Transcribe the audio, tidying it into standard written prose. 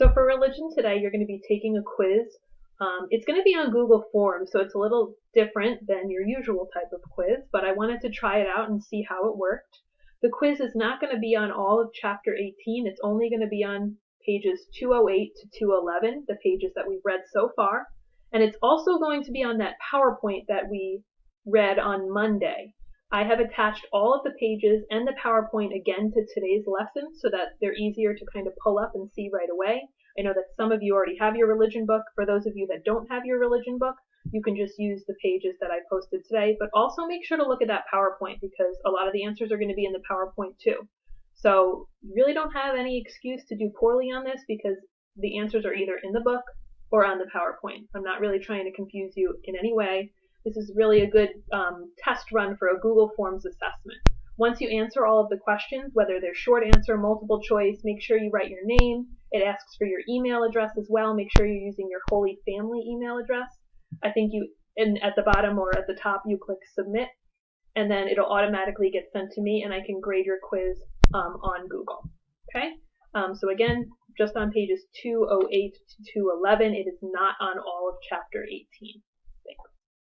So for religion today, you're going to be taking a quiz. It's going to be on Google Forms, so it's a little different than your usual type of quiz, but I wanted to try it out and see how it worked. The quiz is not going to be on all of Chapter 18. It's only going to be on pages 208 to 211, the pages that we've read so far. And it's also going to be on that PowerPoint that we read on Monday. I have attached all of the pages and the PowerPoint again to today's lesson so that they're easier to kind of pull up and see right away. I know that some of you already have your religion book. For those of you that don't have your religion book, you can just use the pages that I posted today, but also make sure to look at that PowerPoint because a lot of the answers are going to be in the PowerPoint too. So you really don't have any excuse to do poorly on this because the answers are either in the book or on the PowerPoint. I'm not really trying to confuse you in any way. This is really a good test run for a Google Forms assessment. Once you answer all of the questions, whether they're short answer, multiple choice, make sure you write your name. It asks for your email address as well. Make sure you're using your Holy Family email address. I think at the bottom or at the top, you click submit, and then it'll automatically get sent to me, and I can grade your quiz on Google. Okay? So again, just on pages 208 to 211. It is not on all of Chapter 18. Thanks.